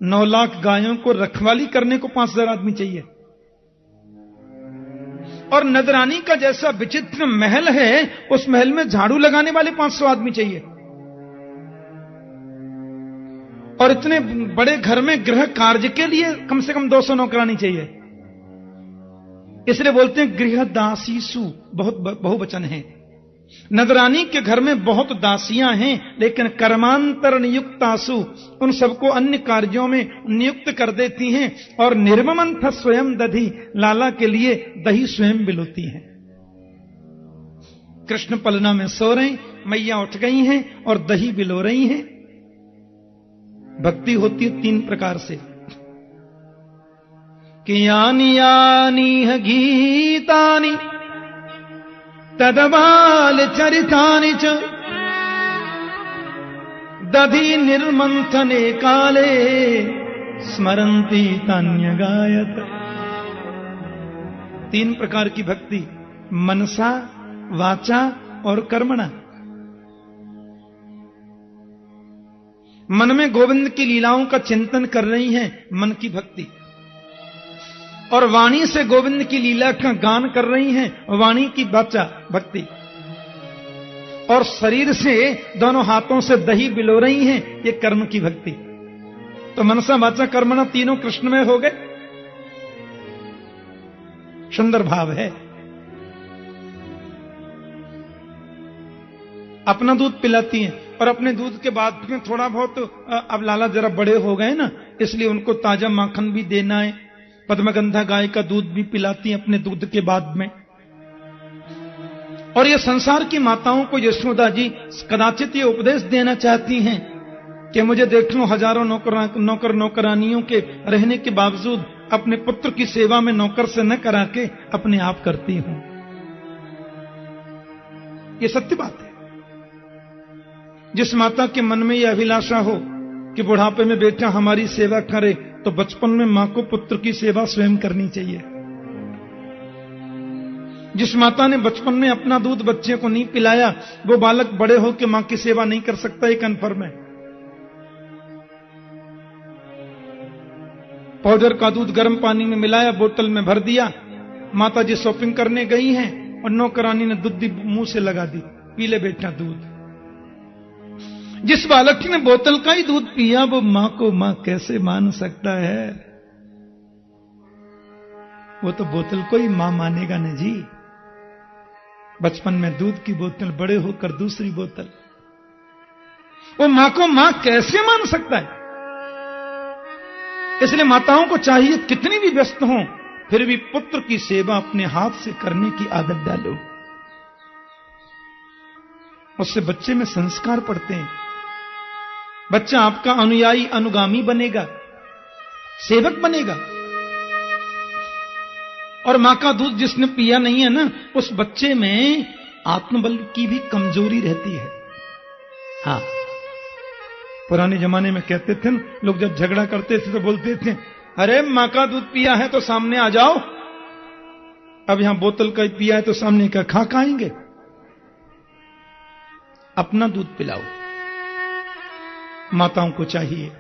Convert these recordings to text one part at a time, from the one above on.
9 लाख गायों को रखवाली करने को 5,000 आदमी चाहिए। और नजरानी का जैसा विचित्र महल है, उस महल में झाड़ू लगाने वाले 500 आदमी चाहिए। और इतने बड़े घर में गृह कार्य के लिए कम से कम 200 नौकरानी चाहिए। इसलिए बोलते हैं गृह दासीसु, बहुत बहुवचन है। नजरानी के घर में बहुत दासियां हैं, लेकिन कर्मांतर नियुक्तासु, उन सबको अन्य कार्यों में नियुक्त कर देती हैं। और निर्ममंथ स्वयं दधी, लाला के लिए दही स्वयं बिलोती हैं। कृष्ण पलना में सो रहे, मैया उठ गई हैं और दही बिलो रही हैं। भक्ति होती है 3 प्रकार से कि यानी यानी गीतानि तदबाल चरितानि च दधि निर्मंथने काले स्मरन्ति तान्य गायत। 3 प्रकार की भक्ति, मनसा, वाचा और कर्मणा। मन में गोविंद की लीलाओं का चिंतन कर रही हैं, मन की भक्ति। और वाणी से गोविंद की लीला का गान कर रही हैं, वाणी की वाचा भक्ति। और शरीर से दोनों हाथों से दही बिलो रही हैं, ये कर्म की भक्ति। तो मनसा वाचा कर्मणा तीनों कृष्ण में हो गए। सुंदर भाव है। अपना दूध पिलाती हैं और अपने दूध के बाद में थोड़ा बहुत, अब लाला जरा बड़े हो गए ना, इसलिए उनको ताजा माखन भी देना है। पद्मगंधा गाय का दूध भी पिलाती हैं अपने दूध के बाद में। और ये संसार की माताओं को यशोदा जी कदाचित ये उपदेश देना चाहती हैं कि मुझे देख लो, हजारों नौकर नौकरानियों के रहने के बावजूद अपने पुत्र की सेवा में नौकर से न करा के अपने आप करती हूं। ये सत्य बात है। जिस माता के मन में यह अभिलाषा हो कि बुढ़ापे में बेटा हमारी सेवा करे, तो बचपन में मां को पुत्र की सेवा स्वयं करनी चाहिए। जिस माता ने बचपन में अपना दूध बच्चे को नहीं पिलाया, वो बालक बड़े होकर मां की सेवा नहीं कर सकता, ये कन्फर्म है। पाउडर का दूध गर्म पानी में मिलाया, बोतल में भर दिया, माता जी शॉपिंग करने गई हैं और नौकरानी ने दूध मुंह से लगा दी, पी ले बेटा दूध। जिस बालक ने बोतल का ही दूध पिया, वो मां को मां कैसे मान सकता है? वो तो बोतल को ही मां मानेगा न जी। बचपन में दूध की बोतल, बड़े होकर दूसरी बोतल। वो मां को मां कैसे मान सकता है? इसलिए माताओं को चाहिए कितनी भी व्यस्त हों, फिर भी पुत्र की सेवा अपने हाथ से करने की आदत डालो। उससे बच्चे में संस्कार पड़ते हैं। बच्चा आपका अनुयायी अनुगामी बनेगा, सेवक बनेगा। और मां का दूध जिसने पिया नहीं है ना, उस बच्चे में आत्मबल की भी कमजोरी रहती है। हाँ, पुराने जमाने में कहते थे ना, लोग जब झगड़ा करते थे तो बोलते थे, अरे मां का दूध पिया है तो सामने आ जाओ। अब यहां बोतल का पिया है तो सामने का खा खाएंगे। अपना दूध पिलाओ, माताओं को चाहिए।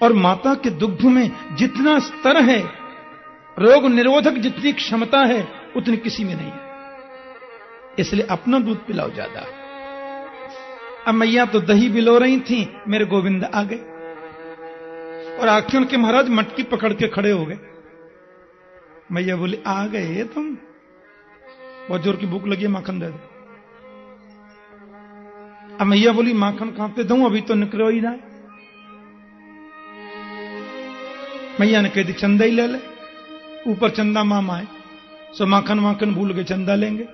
और माता के दुग्ध में जितना स्तर है, रोग निरोधक जितनी क्षमता है, उतनी किसी में नहीं है। इसलिए अपना दूध पिलाओ ज्यादा। अब मैया तो दही बिलो रही थी, मेरे गोविंद आ गए और आखिर के महाराज मटकी पकड़ के खड़े हो गए। मैया बोली, आ गए तुम? बहुत जोर की भूख लगी है, माखन दे दो। अब मैया बोली, माखन कहां पे दूं, अभी तो निकलो ही ना। मैया ने कह दी, चंदा ही ले ले। ऊपर चंदा मामा है, सो माखन माखन भूल के चंदा लेंगे।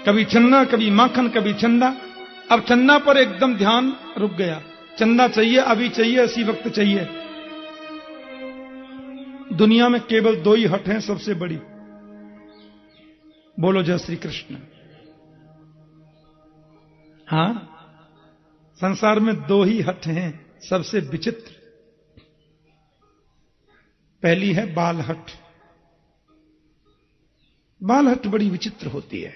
कभी चंदा, कभी माखन, कभी चंदा। अब चंदा पर एकदम ध्यान रुक गया। चंदा चाहिए, अभी चाहिए, इसी वक्त चाहिए। दुनिया में केवल 2 ही हट हैं सबसे बड़ी। बोलो जय श्री कृष्ण। हां, संसार में 2 ही हट हैं सबसे विचित्र। पहली है बाल हट। बाल हट बड़ी विचित्र होती है।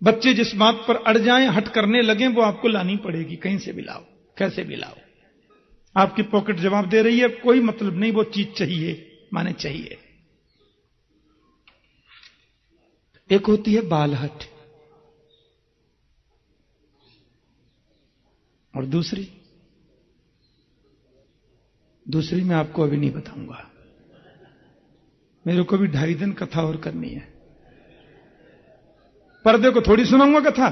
बच्चे जिस बात पर अड़ जाएं, हट करने लगे, वो आपको लानी पड़ेगी, कहीं से भी लाओ, कैसे भी लाओ। आपकी पॉकेट जवाब दे रही है, कोई मतलब नहीं, वो चीज चाहिए, माने चाहिए। एक होती है बालहट, और दूसरी मैं आपको अभी नहीं बताऊंगा। मेरे को भी 2.5 दिन कथा और करनी है। पर्दे को थोड़ी सुनाऊंगा कथा।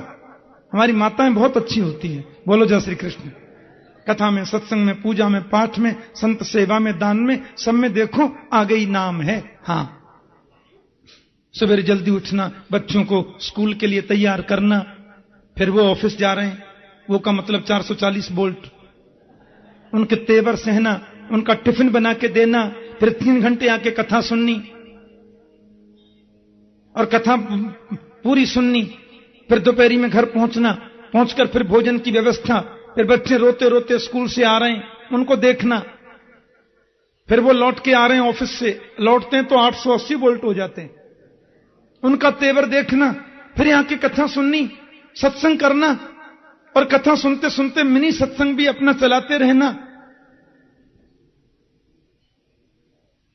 हमारी माताएं बहुत अच्छी होती हैं, बोलो जय श्री कृष्ण। कथा में, सत्संग में, पूजा में, पाठ में, संत सेवा में, दान में, सब में देखो आ गई नाम है। हां, सवेरे जल्दी उठना, बच्चों को स्कूल के लिए तैयार करना, फिर वो ऑफिस जा रहे हैं, वो का मतलब 440 वोल्ट, उनके तेवर सहना, उनका टिफिन बना के देना, फिर 3 घंटे आके कथा सुननी और कथा पूरी सुननी, फिर दोपहरी में घर पहुंचना, पहुंचकर फिर भोजन की व्यवस्था, फिर बच्चे रोते रोते स्कूल से आ रहे हैं उनको देखना, फिर वो लौट के आ रहे हैं ऑफिस से, लौटते हैं तो 880 वोल्ट हो जाते हैं, उनका तेवर देखना, फिर यहां की कथा सुननी, सत्संग करना, और कथा सुनते सुनते मिनी सत्संग भी अपना चलाते रहना।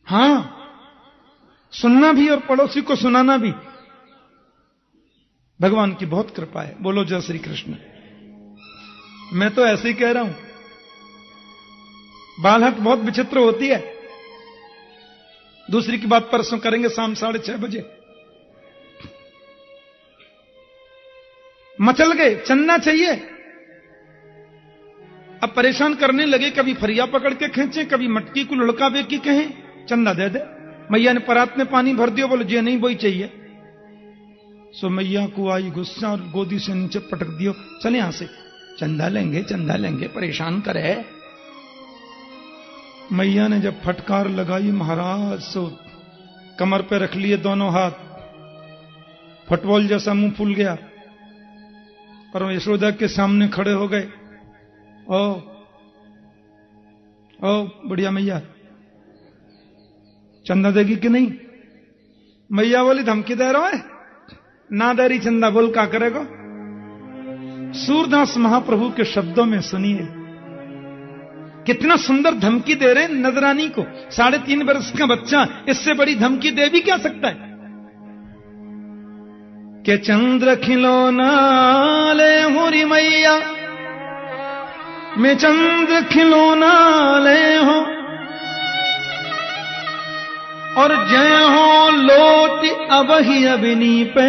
हां, सुनना भी और पड़ोसी को सुनाना भी। भगवान की बहुत कृपा है, बोलो जय श्री कृष्ण। मैं तो ऐसे ही कह रहा हूं, बालहट बहुत विचित्र होती है। दूसरी की बात परसों करेंगे शाम 6:30 बजे। मचल गए, चलना चाहिए। अब परेशान करने लगे, कभी फरिया पकड़ के खींचे, कभी मटकी को लुढ़कावे की कहें, चंदा दे दे। मैया ने परात में पानी भर दिया, बोले जी नहीं वही चाहिए। सो मैया को आई गुस्सा और गोदी से नीचे पटक दियो, चले यहां से, चंदा लेंगे, परेशान करे। मैया ने जब फटकार लगाई महाराज, सो कमर पे रख लिए दोनों हाथ, फुटबॉल जैसा मुंह फूल गया और यशोदा के सामने खड़े हो गए। ओ बढ़िया मैया, चंदा देगी कि नहीं? मैया बोली धमकी दे रहा है, ना दे रही चंदा, बोल क्या करेगा? सूरदास महाप्रभु के शब्दों में सुनिए, कितना सुंदर धमकी दे रहे हैं नजरानी को। 3.5 वर्ष का बच्चा इससे बड़ी धमकी दे भी क्या सकता है? के चंद्र खिलौना ले हुरी मैया, मैं चंद्र खिलौना ले हो, और जय हो लोटी अब ही अबनी पे,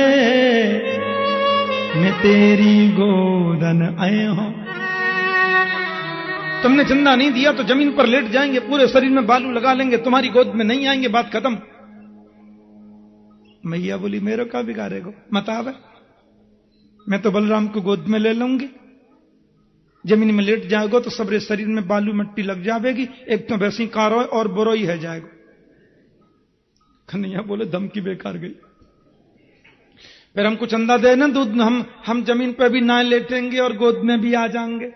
मैं तेरी गोदन आए हो। तुमने चंदा नहीं दिया तो जमीन पर लेट जाएंगे, पूरे शरीर में बालू लगा लेंगे, तुम्हारी गोद में नहीं आएंगे, बात खत्म। मैया बोली मेरे का बिगाड़ेगो, मत आवे, मैं तो बलराम को गोद में ले लूंगी। जमीन में लेट जाएगो तो सबरे शरीर में बालू मिट्टी लग जाएगी, एक तो वैसी कारो और बुरोई है जाएगा। कन्हैया बोले धमकी बेकार गई, फिर हमको चंदा देना, दूध हम जमीन पे भी ना लेटेंगे और गोद में भी आ जाएंगे।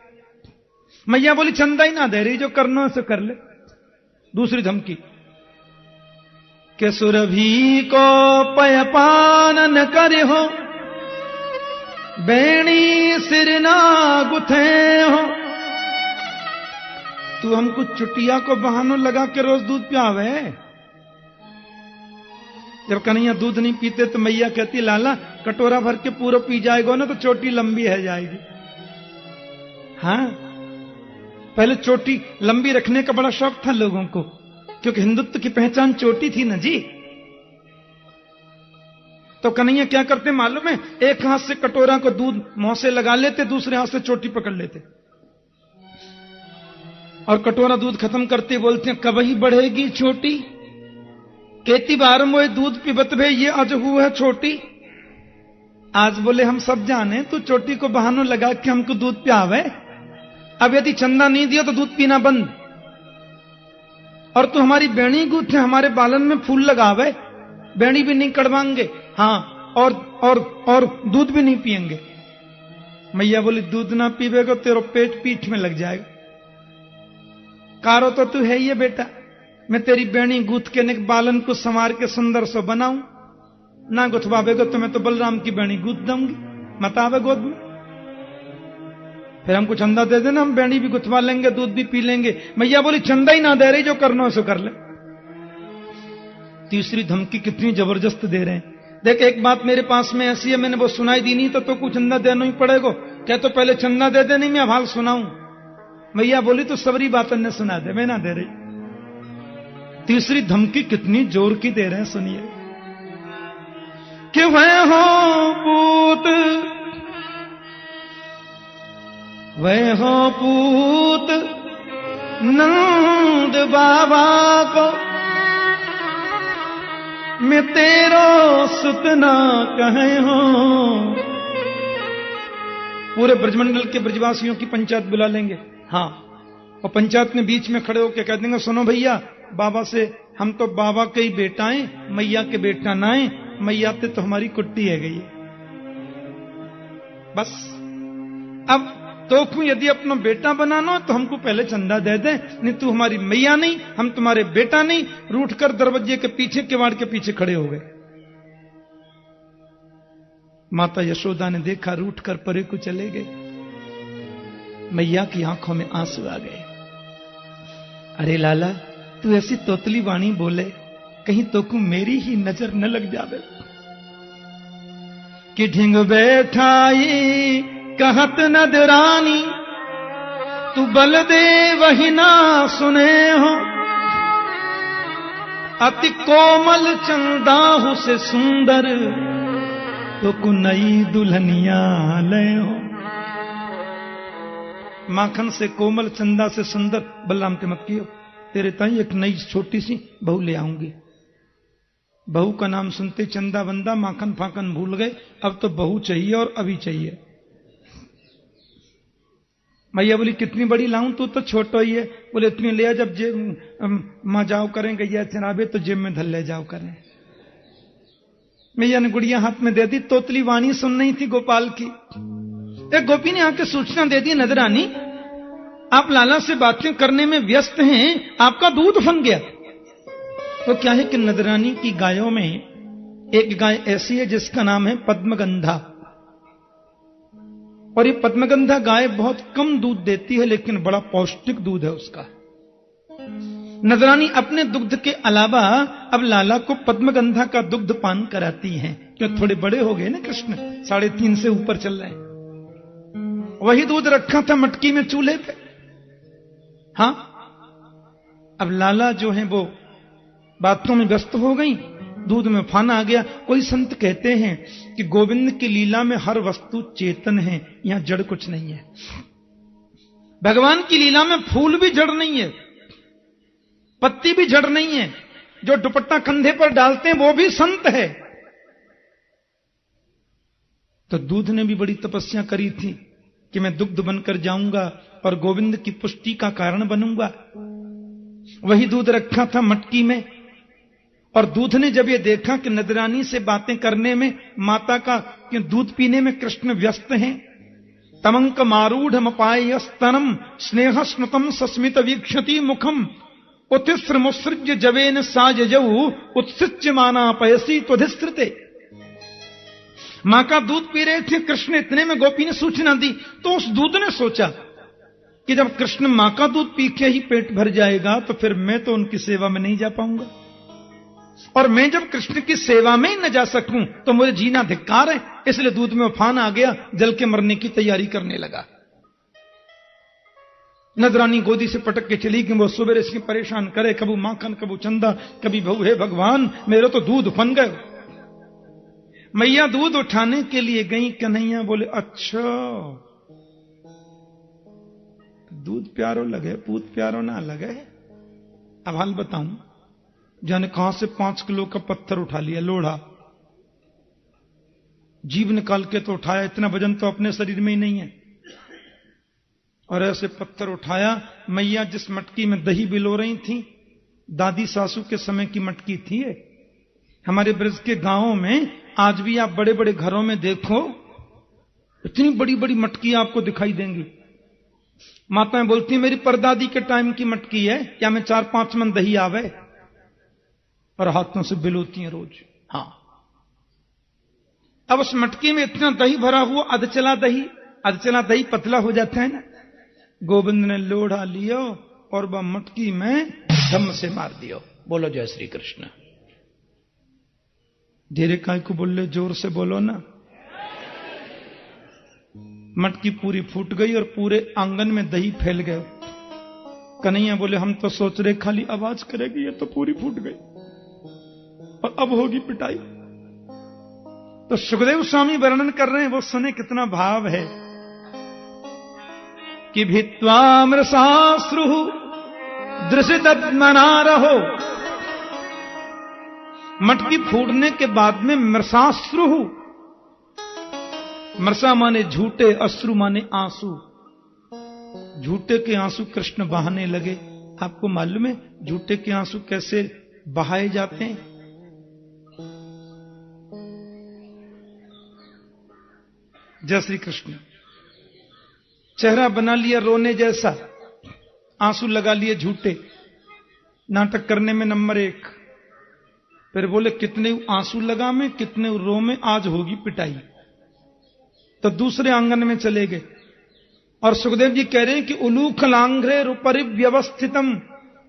मैया बोली चंदा ही ना दे रही, जो करना है सो कर ले। दूसरी धमकी, के सुरभि को पयपान न करे हो, बेणी सिर ना गुथे हो। तू हमको चुटिया को बहानों लगा के रोज दूध पियावे। जब कन्हैया दूध नहीं पीते तो मैया कहती लाला कटोरा भर के पूरा पी जाएगा ना तो चोटी लंबी है जाएगी। हाँ, पहले चोटी लंबी रखने का बड़ा शौक था लोगों को, क्योंकि हिंदुत्व की पहचान चोटी थी ना जी। तो कन्हैया क्या करते मालूम है, एक हाथ से कटोरा को दूध मुंह से लगा लेते, दूसरे हाथ से चोटी पकड़ लेते और कटोरा दूध खत्म करते बोलते हैं कब ही बढ़ेगी चोटी। केती बार मोए दूध पिबत भे ये अजहू है छोटी। आज बोले हम सब जाने तू चोटी को बहानों लगा के हमको दूध पियावे। अब यदि चंदा नहीं दिया तो दूध पीना बंद, और तू हमारी बेणी गूथे, हमारे बालन में फूल लगावे, बेणी भी नहीं कड़वाएंगे, हाँ और दूध भी नहीं पिएंगे। मैया बोली दूध ना पीवेगा तेरा पेट पीठ में लग जाएगा। कारो तो तू है ये बेटा, मैं तेरी बेणी गूथ के निक बालन को संवार के सुंदर सो बनाऊं, ना गुथवावेगा तो मैं तो बलराम की बेणी गूथ दूंगी, मत आवे गोद में। फिर हमको चंदा दे देना, हम बेड़ी भी गुथवा लेंगे, दूध भी पी लेंगे। मैया बोली चंदा ही ना दे रही, जो करना सो कर ले। तीसरी धमकी कितनी जबरदस्त दे रहे हैं। देख एक बात मेरे पास में ऐसी है, मैंने वो सुनाई दी नहीं तो कुछ चंदा देना ही पड़ेगा। क्या तो पहले चंदा दे दे, नहीं मैं हाल सुनाऊं। मैया बोली तो सबरी बात ने सुना दे, मैं ना दे रही। तीसरी धमकी कितनी जोर की दे रहे हैं, सुनिए। कि वह हो पूत, वह हो पूत नंद बाबा को, मैं तेरो सुतना कहे हो। पूरे ब्रजमंडल के ब्रजवासियों की पंचायत बुला लेंगे। हाँ, और पंचायत में बीच में खड़े होकर कह देंगे, सुनो भैया, बाबा से हम तो बाबा के ही बेटा हैं, मैया के बेटा ना है। मैया ते तो हमारी कुट्टी है गई। बस अब तो यदि अपना बेटा बनाना तो हमको पहले चंदा दे दे, नहीं तू हमारी मैया नहीं, हम तुम्हारे बेटा नहीं। रूठ कर दरवाजे के पीछे, किवाड़ के पीछे खड़े हो गए। माता यशोदा ने देखा, रूठ कर परे को चले गए। मैया की आंखों में आंसू आ गए। अरे लाला, तू ऐसी तोतली वाणी बोले, कहीं तो को मेरी ही नजर न लग जावे। कि ढिंग बैठाई कहत नदरानी, तू बल दे वही ना सुने हो। अति कोमल चंदाहु से सुंदर, तो को नई दुल्हनिया ले हो। माखन से कोमल, चंदा से सुंदर, बलराम ते मत कियो, तेरे ताई एक नई छोटी सी बहू ले आऊंगी। बहू का नाम सुनते चंदा बंदा माखन फाखन भूल गए। अब तो बहू चाहिए और अभी चाहिए। मैया बोली कितनी बड़ी लाऊं, तू तो छोटा ही है। बोले इतनी ले आ, जब जेब माँ जाओ करें गैया चराबे तो जेब में धल ले जाओ करें। मैया ने गुड़िया हाथ में दे दी। तोतली वाणी सुन रही थी गोपाल की। एक गोपी ने आके सूचना दे दी, नजरानी आप लाला से बातें करने में व्यस्त हैं, आपका दूध बन गया। तो क्या है कि नजरानी की गायों में एक गाय ऐसी है जिसका नाम है पद्मगंधा। और ये पद्मगंधा गाय बहुत कम दूध देती है, लेकिन बड़ा पौष्टिक दूध है उसका। नजरानी अपने दुग्ध के अलावा अब लाला को पद्मगंधा का दुग्ध पान कराती हैं। क्यों, थोड़े बड़े हो गए ना कृष्ण, 3.5 से ऊपर चल रहे हैं। वही दूध रखा था मटकी में चूल्हे पे। हाँ, अब लाला जो है वो बातों में व्यस्त हो गई, दूध में फाना आ गया। कोई संत कहते हैं कि गोविंद की लीला में हर वस्तु चेतन है, यहां जड़ कुछ नहीं है। भगवान की लीला में फूल भी जड़ नहीं है, पत्ती भी जड़ नहीं है। जो दुपट्टा कंधे पर डालते हैं वो भी संत है। तो दूध ने भी बड़ी तपस्या करी थी कि मैं दुग्ध बनकर जाऊंगा और गोविंद की पुष्टि का कारण बनूंगा। वही दूध रखा था मटकी में। और दूध ने जब ये देखा कि नजरानी से बातें करने में, माता का दूध पीने में कृष्ण व्यस्त हैं, तमंक मारूढ़ मपाय स्तनम स्नेह स्नुतम सस्मित वीक्षति मुखम उत्स्र मुसृज्य जवेन साजऊ उत्सिच्य माना पयसी त्वधिस्त्रते। मां का दूध पी रहे थे कृष्ण, इतने में गोपी ने सूचना दी। तो उस दूध ने सोचा कि जब कृष्ण मां का दूध पी के ही पेट भर जाएगा तो फिर मैं तो उनकी सेवा में नहीं जा पाऊंगा, और मैं जब कृष्ण की सेवा में ही न जा सकूं तो मुझे जीना धिक्कार है। इसलिए दूध में उफान आ गया, जल के मरने की तैयारी करने लगा। नजरानी गोदी से पटक के चली कि वो सुबह इसकी परेशान करे, कबू माखन कबू चंदा, कभी बहू है भगवान मेरे तो दूध फन गए। मैया दूध उठाने के लिए गई। कन्हैया बोले अच्छा दूध प्यारो लगे, पूत प्यारो ना लगे। अब हाल बताऊं, जाने कहां से 5 किलो का पत्थर उठा लिया, लोढ़ा, जीभ निकाल के तो उठाया। इतना वजन तो अपने शरीर में ही नहीं है। और ऐसे पत्थर उठाया। मैया जिस मटकी में दही बिलो रही थी, दादी सासू के समय की मटकी थी ये। हमारे ब्रज के गांवों में आज भी आप बड़े बड़े घरों में देखो, इतनी बड़ी बड़ी मटकी आपको दिखाई देंगी। माताएं बोलती मेरी परदादी के टाइम की मटकी है, क्या में 4-5 मन दही आवे, और हाथों से बिलोती हैं रोज। हाँ, अब उस मटकी में इतना दही भरा हुआ, अध चला दही, आज चला दही पतला हो जाता है ना। गोविंद ने लोढ़ा लियो और वह मटकी में धम से मार दियो। बोलो जय श्री कृष्ण। धीरे काय को बोल ले, जोर से बोलो ना। मटकी पूरी फूट गई और पूरे आंगन में दही फैल गए। कन्हैया बोले हम तो सोच रहे खाली आवाज करेगी, ये तो पूरी फूट गई और अब होगी पिटाई। तो सुखदेव स्वामी वर्णन कर रहे हैं, वो सुने कितना भाव है कि भित्वा मृषाश्रु दृशितमना रहो। मटकी फूटने के बाद में मृषाश्रु, मृषा माने झूठे, अश्रु माने आंसू। झूठे के आंसू कृष्ण बहाने लगे। आपको मालूम है झूठे के आंसू कैसे बहाए जाते हैं? जय श्री कृष्ण। चेहरा बना लिया रोने जैसा, आंसू लगा लिए झूठे, नाटक करने में नंबर 1। फिर बोले कितने आंसू लगा में, कितने रो में, आज होगी पिटाई। तो दूसरे आंगन में चले गए और सुखदेव जी कह रहे हैं कि उलूख लांघ्रे परिव्यवस्थितम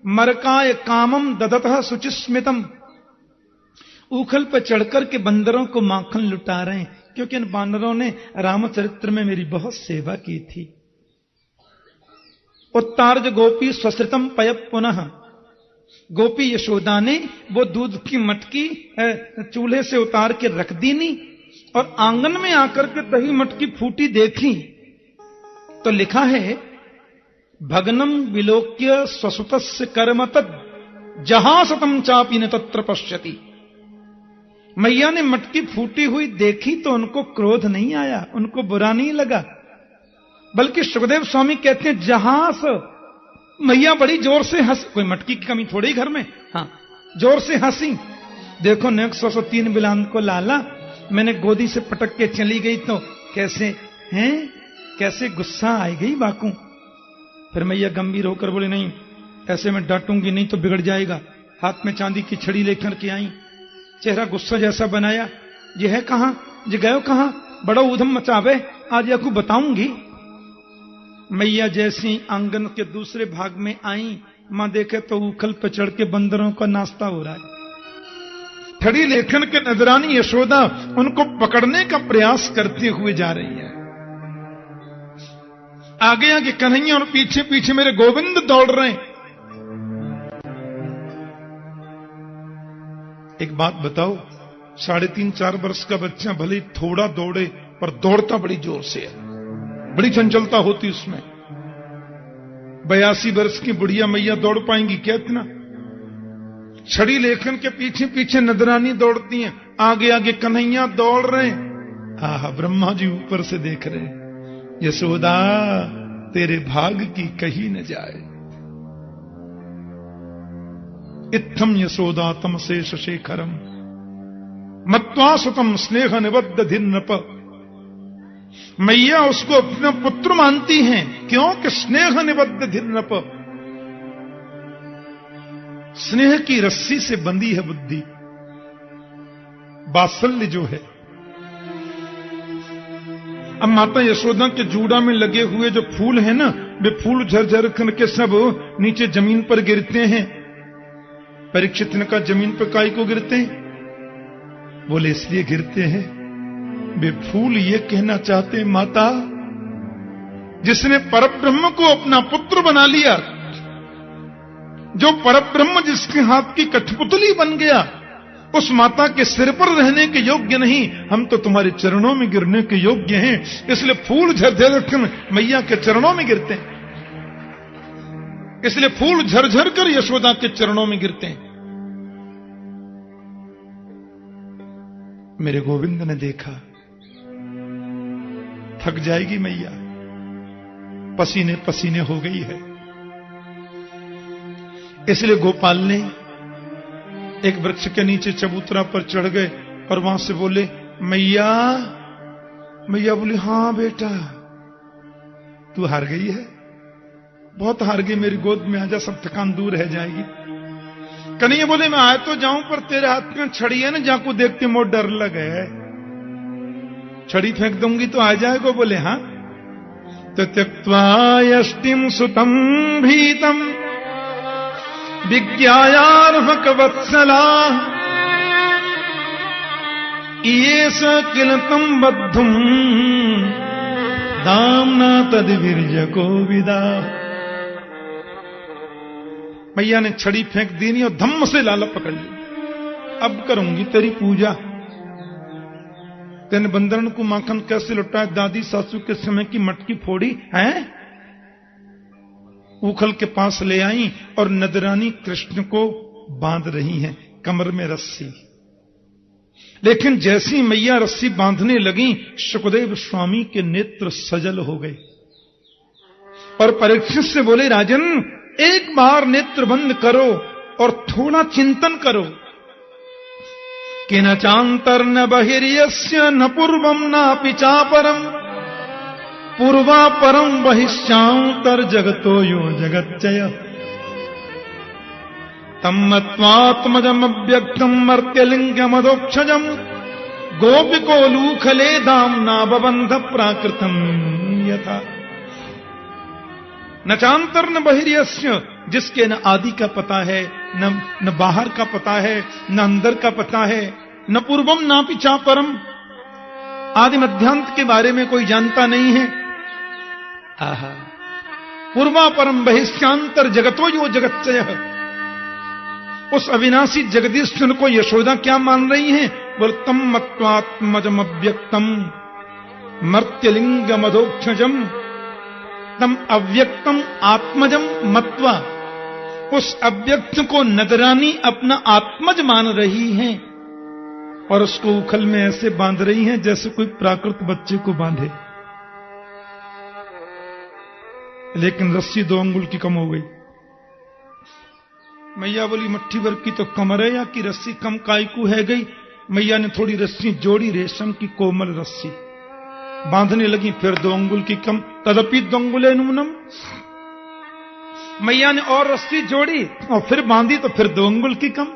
मरकाय कामम ददतः शुचिस्मितम। उखल पर चढ़कर के बंदरों को माखन लुटा रहे हैं, क्योंकि इन बानरों ने रामचरित्र में मेरी बहुत सेवा की थी। उत्तार्ज गोपी स्वश्रितम पय पुनः। गोपी यशोदा ने वो दूध की मटकी चूल्हे से उतार के रख दी नहीं और आंगन में आकर के दही मटकी फूटी देखी तो लिखा है भगनम विलोक्य स्वसुतस्य कर्म तद जहां सतम चापी न तत्र पश्यति। मैया ने मटकी फूटी हुई देखी तो उनको क्रोध नहीं आया, उनको बुरा नहीं लगा, बल्कि सुखदेव स्वामी कहते हैं जहां से मैया बड़ी जोर से हंस, कोई मटकी की कमी थोड़ी घर में, हाँ जोर से हंसी। देखो न 103 बिलान को लाला, मैंने गोदी से पटक के चली गई तो कैसे हैं, कैसे गुस्सा आई गई बाकू। फिर मैया गंभीर होकर बोले नहीं ऐसे में डांटूंगी नहीं तो बिगड़ जाएगा। हाथ में चांदी की छड़ी लेकर के आई, चेहरा गुस्सा जैसा बनाया। ये है कहां, ये गयो कहां, बड़ा उधम मचावे, आज या को बताऊंगी। मैया जैसी आंगन के दूसरे भाग में आई, मां देखे तो उखल पे चढ़ के बंदरों का नाश्ता हो रहा है। खड़ी लेखन के नजरानी यशोदा उनको पकड़ने का प्रयास करते हुए जा रही है। आगे आगे कन्हैया और पीछे पीछे मेरे गोविंद दौड़ रहे हैं। एक बात बताओ, 3.5-4 वर्ष का बच्चा भले थोड़ा दौड़े पर दौड़ता बड़ी जोर से है, बड़ी चंचलता होती उसमें। 82 वर्ष की बुढ़िया मैया दौड़ पाएंगी क्या इतना? छड़ी लेखन के पीछे पीछे नदरानी दौड़ती हैं, आगे आगे कन्हैया दौड़ रहे हैं। आहा, ब्रह्मा जी ऊपर से देख रहे हैं, यशोदा तेरे भाग की कही न जाए। इत्थम यशोदा तम शेष शेखरम मत्वा सुतम स्नेह निबद्ध धिन्नप। मैया उसको अपना पुत्र मानती हैं, क्यों कि स्नेह निबद्ध धिन्नप, स्नेह की रस्सी से बंधी है बुद्धि, वात्सल्य जो है। अब माता यशोदा के जूड़ा में लगे हुए जो फूल हैं ना, वे फूल झरझर करके सब नीचे जमीन पर गिरते हैं। परीक्षित ने कहा जमीन पर काई को गिरते हैं? बोले इसलिए गिरते हैं, वे फूल ये कहना चाहते हैं माता, जिसने परब्रह्म को अपना पुत्र बना लिया, जो परब्रह्म जिसके हाथ की कठपुतली बन गया, उस माता के सिर पर रहने के योग्य नहीं, हम तो तुम्हारे चरणों में गिरने के योग्य हैं। इसलिए फूल झरझर मैया के चरणों में गिरते हैं, इसलिए फूल झरझर कर यशोदा के चरणों में गिरते हैं। मेरे गोविंद ने देखा, थक जाएगी मैया, पसीने पसीने हो गई है, इसलिए गोपाल ने एक वृक्ष के नीचे चबूतरा पर चढ़ गए और वहां से बोले मैया। मैया बोली हाँ बेटा, तू हार गई है, बहुत हार गई, मेरी गोद में आजा, सब थकान दूर रह जाएगी। कन्हैया बोले मैं आए तो जाऊं, पर तेरे हाथ में छड़ी है ना, जाको देखते मोर डर लगे, छड़ी फेंक दूंगी तो आ जाएगा। बोले हाँ, तो त्यक्त्वा यष्टिं सुतं भीतं विज्ञायार्भकवत्सला येष किल तं बद्धुं दाम्ना तद्विर्जको विदा। मैया ने छड़ी फेंक दी नहीं और धम्म से लाला पकड़ ली। अब करूंगी तेरी पूजा। तेने बंदरन को माखन कैसे लुटाया, दादी सासू के समय की मटकी फोड़ी है, उखल के पास ले आई और नदरानी कृष्ण को बांध रही हैं कमर में रस्सी। लेकिन जैसी मैया रस्सी बांधने लगी, सुखदेव स्वामी के नेत्र सजल हो गए और परीक्षित से बोले, राजन एक बार नेत्र बंद करो और थोड़ा चिंतन करो कि न चांतर्न बहिर्यस्य न पूर्वम नापि चापरम पूर्वा परम बहिश्चांतर जगतो यो जगच्चय तम्मत्वात्मजमव्यक्तम मर्त्यलिंगमदोक्षजम गोपिकोलूखले दाम्ना बबंध प्राकृतम यथा। न चांतर न बहिर्यस्य, जिसके न आदि का पता है, न बाहर का पता है, न अंदर का पता है, न पूर्वम नापि चापरम, आदि मध्यांत के बारे में कोई जानता नहीं है। आहा, पूर्वा परम बहिष्यांतर जगतो यो जगच्चयः, उस अविनाशी जगदीश्वर को यशोदा क्या मान रही हैं? बोल तम मत्वात्मजम अव्यक्तम मर्त्यलिंगमदोक्षजम तम अव्यक्तम आत्मजम मत्वा, उस अव्यक्त को नदरानी अपना आत्मज मान रही हैं और उसको उखल में ऐसे बांध रही हैं जैसे कोई प्राकृत बच्चे को बांधे। लेकिन रस्सी 2 अंगुल की कम हो गई। मैया बोली, मट्ठी भर की तो कमर है या कि रस्सी कम काय को है गई। मैया ने थोड़ी रस्सी जोड़ी, रेशम की कोमल रस्सी बांधने लगी, फिर 2 अंगुल की कम, तदपि 2 अंगुले नूनम। मैया ने और रस्सी जोड़ी और फिर बांधी तो फिर 2 अंगुल की कम।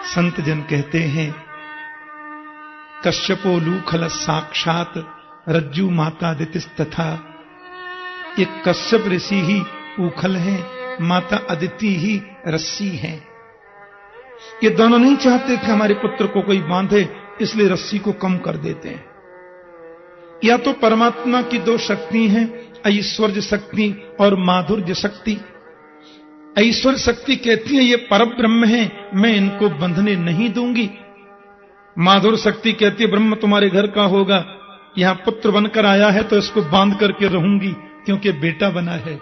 संत जन कहते हैं, कश्यपो लूखल साक्षात रज्जु माता दितिस्तथा। एक कश्यप ऋषि ही उखल है, माता अदिति ही रस्सी है। ये दोनों नहीं चाहते कि हमारे पुत्र को कोई बांधे, इसलिए रस्सी को कम कर देते हैं। या तो परमात्मा की 2 शक्ति हैं, ऐश्वर्य शक्ति और माधुर्य शक्ति। ऐश्वर्य शक्ति कहती है ये परब्रह्म है, मैं इनको बंधने नहीं दूंगी। माधुर्य शक्ति कहती है ब्रह्म तुम्हारे घर का होगा, यहां पुत्र बनकर आया है तो इसको बांध करके रहूंगी क्योंकि बेटा बना है।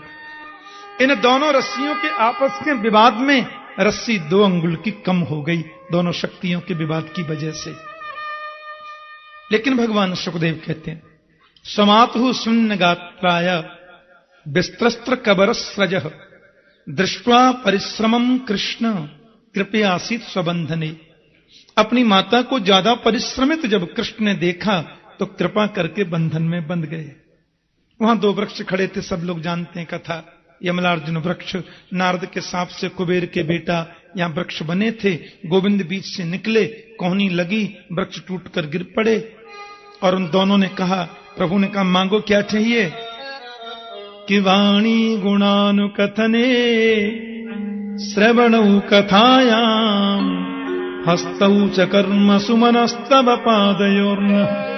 इन दोनों रस्सियों के आपस के विवाद में रस्सी 2 अंगुल की कम हो गई, दोनों शक्तियों के विवाद की वजह से। लेकिन भगवान सुखदेव कहते हैं, समातु शून्य गात्राय विस्त्रस्त्र कबरस्रजः दृष्ट्वा परिश्रमम कृष्ण कृपयासीत स्वबंधने। अपनी माता को ज्यादा परिश्रमित जब कृष्ण ने देखा तो कृपा करके बंधन में बंध गए। वहां 2 वृक्ष खड़े थे, सब लोग जानते हैं कथा। यमलार्जुन वृक्ष, नारद के सांप से कुबेर के बेटा यहां वृक्ष बने थे। गोविंद बीच से निकले, कोहनी लगी, वृक्ष टूटकर गिर पड़े और उन दोनों ने कहा, प्रभु ने कहा मांगो क्या चाहिए? कि वाणी गुणानुकथने श्रवणौ कथायां हस्तौ च कर्म सुमनस्तव पादयोर्नः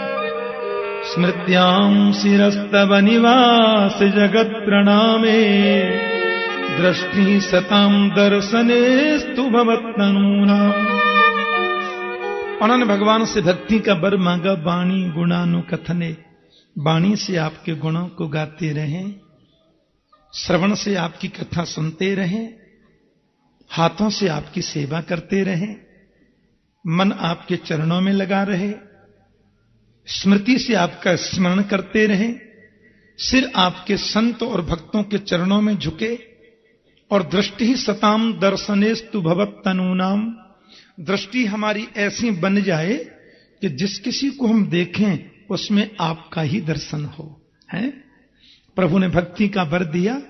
स्मृत्यां शिरस्तव निवास जगत् प्रणामे दृष्टि सतां दर्शनेस्तु भवत्तनूनाम्। उन्होंने भगवान से भक्ति का वर मांगा। वाणी गुणानुकथने, वाणी से आपके गुणों को गाते रहें, श्रवण से आपकी कथा सुनते रहें, हाथों से आपकी सेवा करते रहें, मन आपके चरणों में लगा रहे, स्मृति से आपका स्मरण करते रहें, सिर आपके संत और भक्तों के चरणों में झुके, और दृष्टि ही सताम दर्शनेस्तु भवत्तनूनाम, दृष्टि हमारी ऐसी बन जाए कि जिस किसी को हम देखें उसमें आपका ही दर्शन हो। है प्रभु ने भक्ति का वर दिया।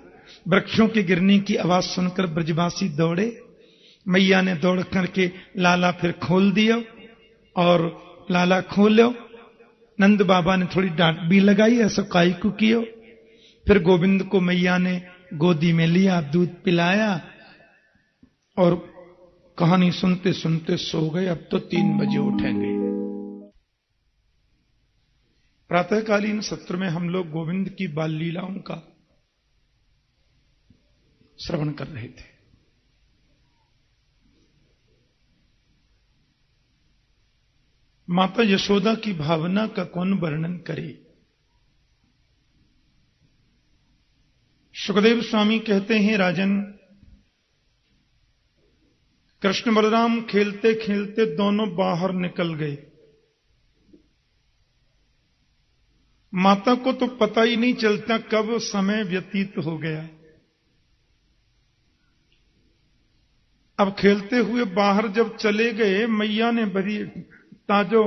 वृक्षों के गिरने की आवाज सुनकर ब्रजवासी दौड़े। मैया ने दौड़ करके लाला फिर खोल दिया और लाला खोलो नंद बाबा ने थोड़ी डांट भी लगाई, ऐसा काई को कियो। फिर गोविंद को मैया ने गोदी में लिया, दूध पिलाया और कहानी सुनते सुनते सो गए। अब तो 3 बजे उठेंगे। प्रातःकालीन सत्र में हम लोग गोविंद की बाल लीलाओं का श्रवण कर रहे थे। माता यशोदा की भावना का कौन वर्णन करे। सुखदेव स्वामी कहते हैं, राजन, कृष्ण बलराम खेलते खेलते दोनों बाहर निकल गए। माता को तो पता ही नहीं चलता कब समय व्यतीत हो गया। अब खेलते हुए बाहर जब चले गए, मैया ने बड़ी ताजो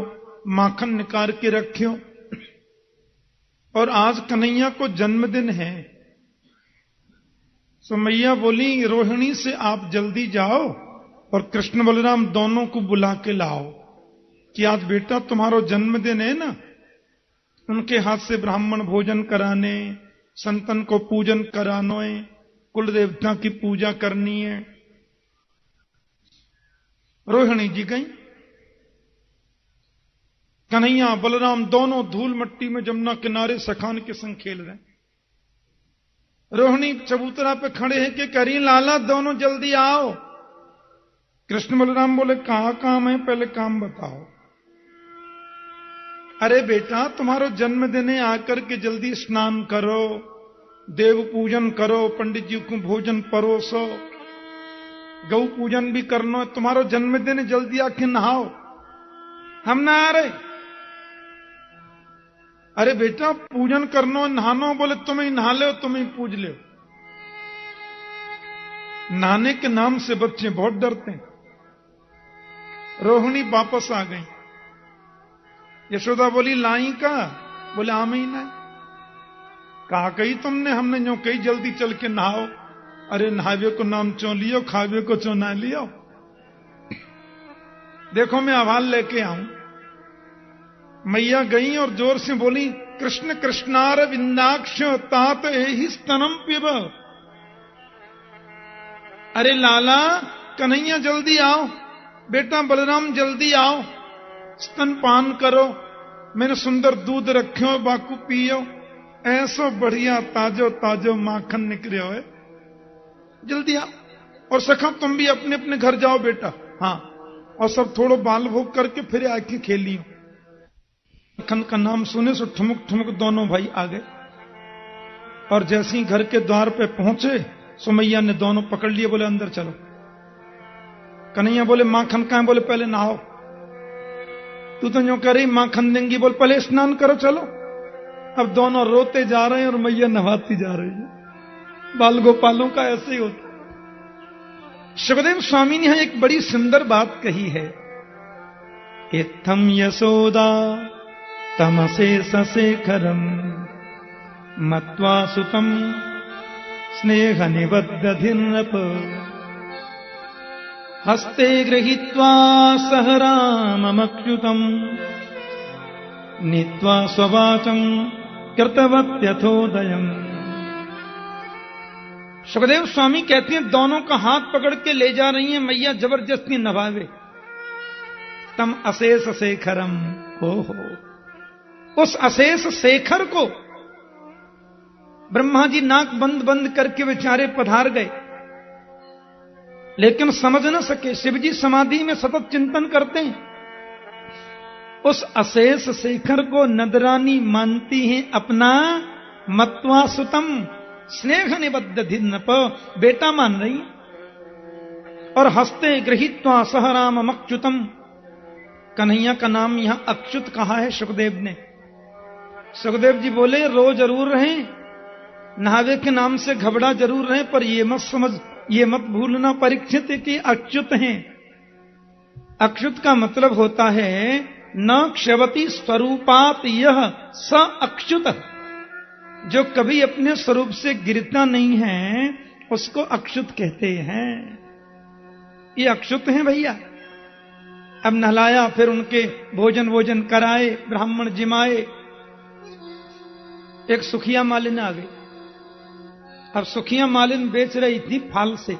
माखन निकाल के रखियो और आज कन्हैया को जन्मदिन है। सो मैया बोली, रोहिणी से आप जल्दी जाओ और कृष्ण बलराम दोनों को बुला के लाओ कि आज बेटा तुम्हारा जन्मदिन है ना। उनके हाथ से ब्राह्मण भोजन कराने, संतन को पूजन कराने, कुल देवता की पूजा करनी है। रोहिणी जी गई। कन्हैया बलराम दोनों धूल मट्टी में जमुना किनारे सखान के संग खेल रहे। रोहिणी चबूतरा पे खड़े हैं कि करी लाला दोनों जल्दी आओ। कृष्ण बलराम बोले, कहां काम है, पहले काम बताओ। अरे बेटा, तुम्हारा जन्मदिन है, आकर के जल्दी स्नान करो, देव पूजन करो, पंडित जी को भोजन परोसो, गौ पूजन भी करना। तुम्हारा जन्मदिन है, जल्दी आके नहाओ। हम ना आ रहे। अरे बेटा, पूजन करना नहानो। बोले, तुम ही नहा लो, तुम ही पूज लो। नहाने के नाम से बच्चे बहुत डरते हैं। रोहिणी वापस आ गई। यशोदा बोली, लाई का? बोले, आम ही ना। कहा कही तुमने? हमने जो कही जल्दी चल के नहाओ। अरे नहावे को नाम चो लियो, खावे को चो ना लियो। देखो मैं आवाज लेके आऊं। मैया गई और जोर से बोली, कृष्ण कृष्णार विंदाक्ष तात एहि स्तनम पिब। अरे लाला, कन्हैया जल्दी आओ, बेटा बलराम जल्दी आओ, स्तन पान करो, मैंने सुंदर दूध रखो, बाकू पियो, ऐसा बढ़िया ताजो ताजो माखन निकले हो, जल्दी आओ। और सखा तुम भी अपने अपने घर जाओ बेटा। हाँ, और सब थोड़ो बाल भोग करके फिर आके खेलियो। माखन का नाम सुने सो ठुमुक ठुमुक दोनों भाई आ गए। और जैसे ही घर के द्वार पे पहुंचे, सुमैया ने दोनों पकड़ लिए, बोले अंदर चलो। कन्हैया बोले, माखन कहां? बोले, पहले नहाओ। तू तो यूं कह रही माखन देंगी, बोल पहले स्नान करो चलो। अब दोनों रोते जा रहे हैं और मैया नहाती जा रही है। बाल गोपालों का ऐसे ही होता। सुखदेव स्वामी ने यहां एक बड़ी सुंदर बात कही है। इत्थम यशोदा तमसे सशेखरम मत्वा सुतम स्नेह निबद्धधिन्नप हस्ते गृहीत्वा सह राममच्युतम नीत्वा स्ववाचम कृतवत्यथोदयम्। सुखदेव स्वामी कहते हैं, दोनों का हाथ पकड़ के ले जा रही हैं मैया, जबरदस्ती नभावे। तम अशेष शेखरम, हो उस अशेष शेखर को ब्रह्मा जी नाक बंद बंद करके बेचारे पधार गए, लेकिन समझ न सके। शिव जी समाधि में सतत चिंतन करते हैं। उस अशेष शेखर को नदरानी मानती हैं अपना मत्वा सुतम स्नेह निबद्ध धिन्नप, बेटा मान रही। और हस्ते गृहीत्वा सह राम अच्युतम, कन्हैया का नाम यहां अच्युत कहा है सुखदेव ने। सुखदेव जी बोले, रो जरूर रहे, नहावे के नाम से घबरा जरूर रहे, पर ये मत समझ, ये मत भूलना परीक्षित कि अच्युत हैं। अच्युत का मतलब होता है न क्षवती स्वरूपात यह स अच्युत, जो कभी अपने स्वरूप से गिरता नहीं है उसको अच्युत कहते हैं। ये अच्युत हैं भैया। अब नहलाया, फिर उनके भोजन कराए, ब्राह्मण जिमाए। एक सुखिया मालिन आ गई। अब सुखिया मालिन बेच रही थी फाल से,